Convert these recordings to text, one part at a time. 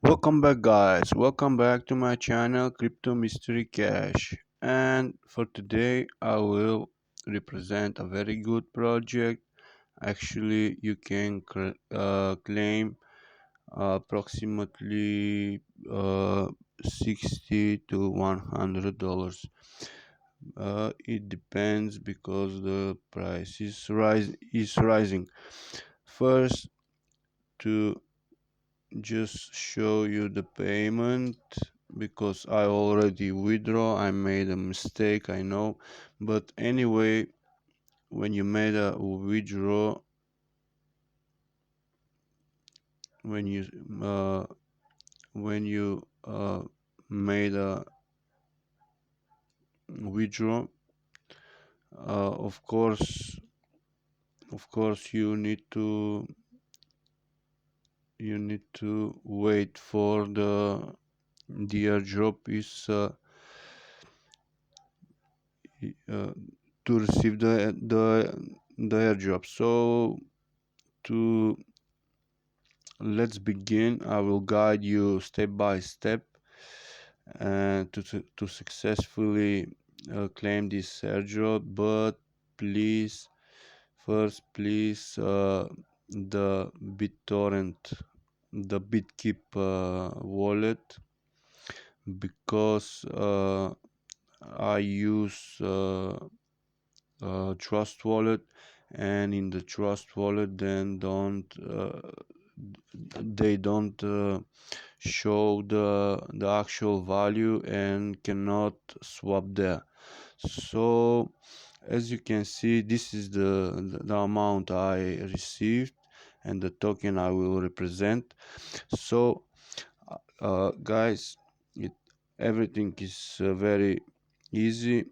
Welcome back, guys. Welcome back to my channel, Crypto Mystery Cash. And for today, I will represent a very good project. Actually, you can claim approximately 60 to $100. It depends because the price is rising. First, to just show you the payment because I already withdraw. I made a mistake, I know, but anyway, when you made a withdraw, when you uh, when you made a withdraw, of course you need to wait for the airdrop is uh, to receive the airdrop. So to let's begin. I will guide you step by step to successfully claim this airdrop. But please, first, please, the BitTorrent, the BitKeep wallet, because I use Trust Wallet, and in the Trust Wallet, then don't they don't show the actual value and cannot swap there. So as you can see, this is the amount I received and the token I will represent. So guys, everything is very easy.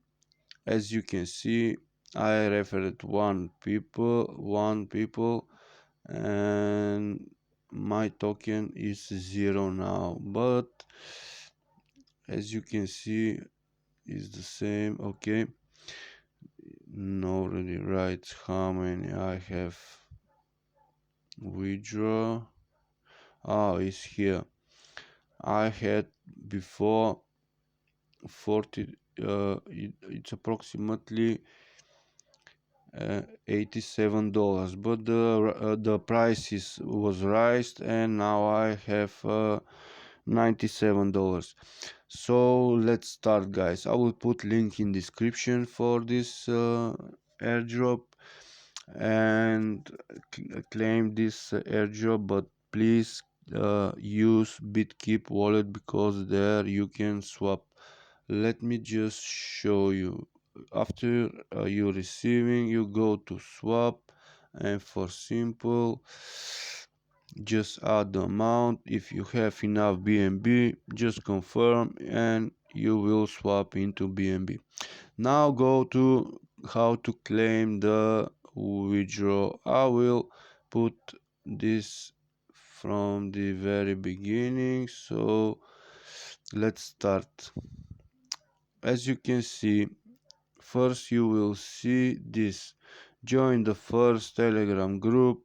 As you can see, I referred one people, and my token is 0 now, but as you can see is the same. Okay, nobody writes how many I have withdraw. It's here. I had before 40, it's approximately $87, but the prices was raised and now I have $97. So let's start, guys. I will put link in description for this airdrop, and claim this airdrop. But please use BitKeep wallet because there you can swap. Let me just show you. After you receiving, you go to swap, and for simple, just add the amount. If you have enough BNB, just confirm and you will swap into BNB. Now go to how to claim the withdraw. I will put this from the very beginning. So let's start. As you can see, first you will see this: join the first Telegram group.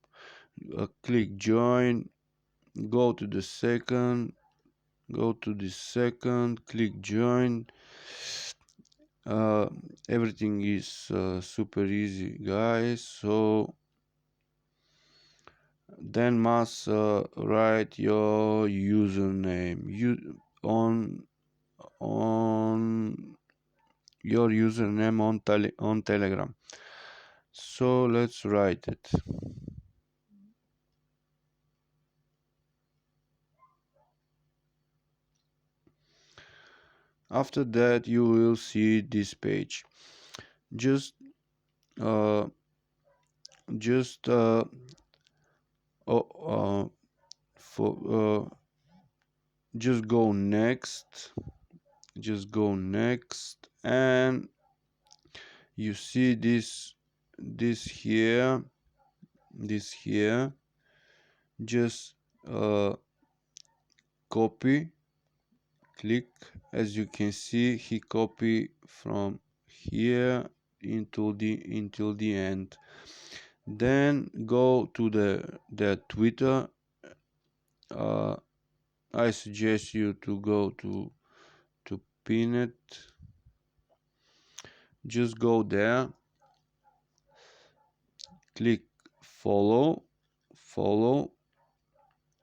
Click join, go to the second, click join. uh, Everything is super easy, guys. So then must write your username on your username on Telegram. So let's write it. After that, you will see this page. Just uh, just oh, for just go next. And you see this here. Just copy. Click. As you can see, he copy from here until the end. Then go to the Twitter, uh, I suggest you to go to pin it. Just go there, click follow,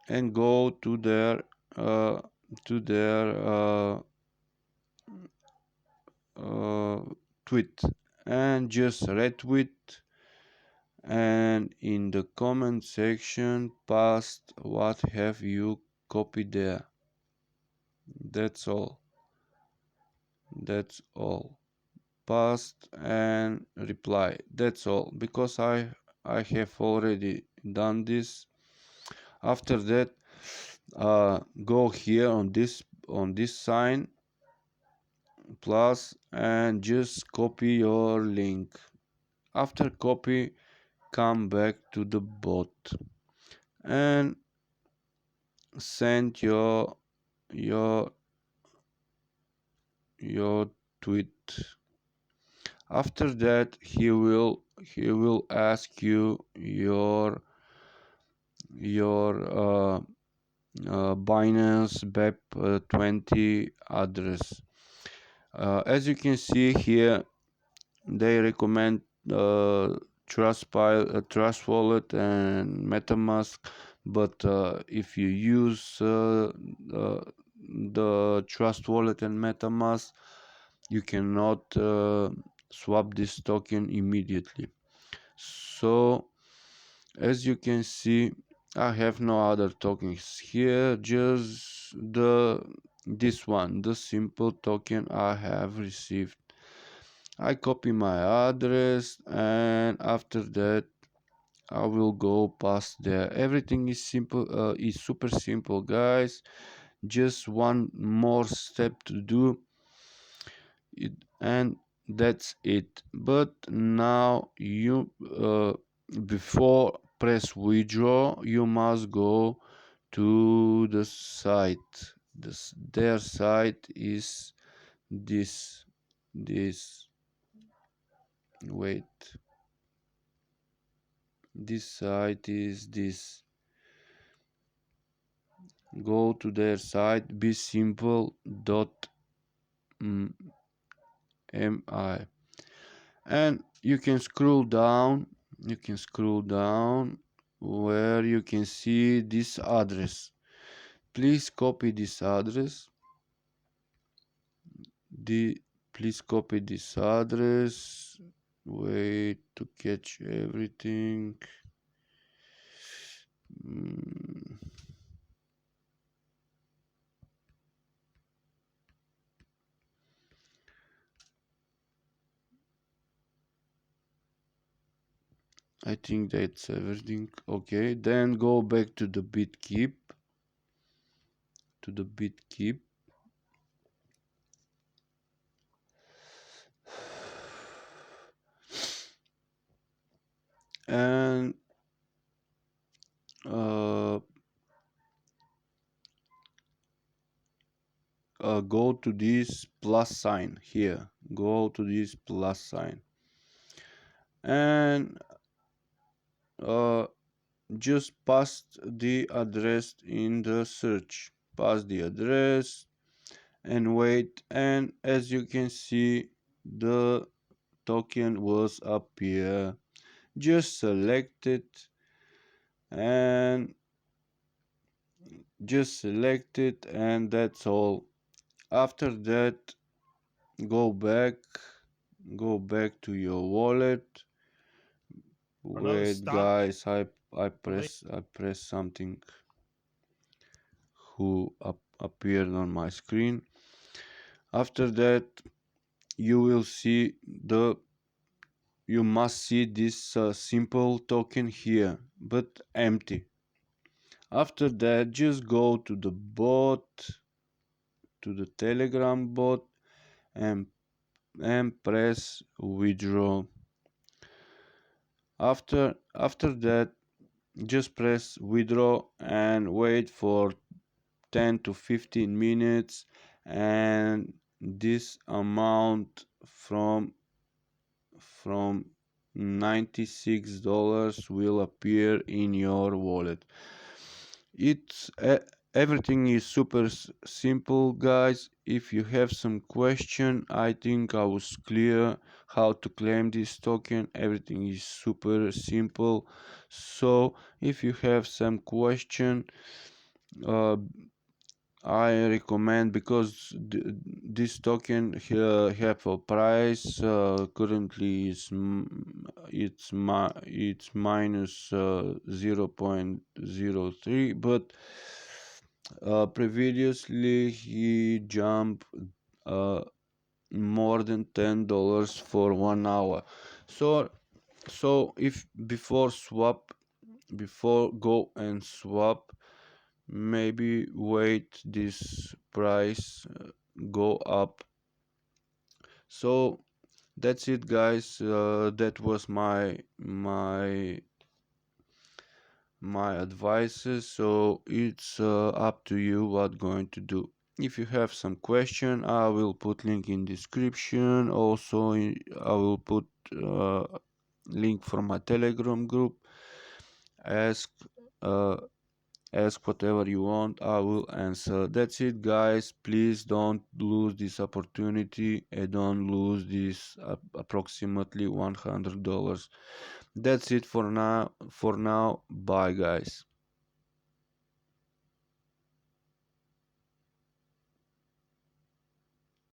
and go uh, to their uh, tweet, and just retweet, and in the comment section post what have you copied there. That's all. That's all. Post and reply. That's all. Because I have already done this. After that, go here on this sign plus and just copy your link. After copy, come back to the bot and send your your tweet. After that, he will ask you your Binance BEP20 address. As you can see here, they recommend Trust Wallet and MetaMask, but if you use the Trust Wallet and MetaMask, you cannot swap this token immediately. So as you can see, I have no other tokens here, just this one, the simple token I have received. I copy my address, and after that I will go past there. Everything is simple, is super simple, guys. Just one more step to do it, and that's it. But now you before press withdraw, you must go to the site. Their site is this wait, this site is this. Go to their site, be simple dot mi, and you can scroll down. Where you can see this address. Please copy this address. Please copy this address. Wait to catch everything. Mm. I think that's everything. Okay, then go back to the BitKeep. And uh, go to this plus sign here. Go to this plus sign, and uh, just paste the address in the search. Paste the address and wait, and as you can see, the token was up here. Just select it, and that's all. After that, go back to your wallet. Wait, guys, I press something who appeared on my screen. After that, you will see you must see this simple token here, but empty. After that, just go to the bot, to the Telegram bot, and press withdraw. After that, just press withdraw and wait for 10 to 15 minutes, and this amount from $96 will appear in your wallet. It's everything is super simple, guys. If you have some question, I think I was clear how to claim this token. Everything is super simple. So if you have some question, uh, I recommend, because this token have a price, currently it's minus 0.03, but previously he jumped uh, more than $10 for 1 hour. So if before go and swap, maybe wait this price go up. So that's it, guys. That was my advices. So it's up to you what going to do. If you have some question, I will put link in description. Also I will put uh, link for my Telegram group. Ask uh, ask whatever you want, I will answer. That's it, guys. Please don't lose this opportunity and don't lose this approximately $100. That's it for now. Bye, guys.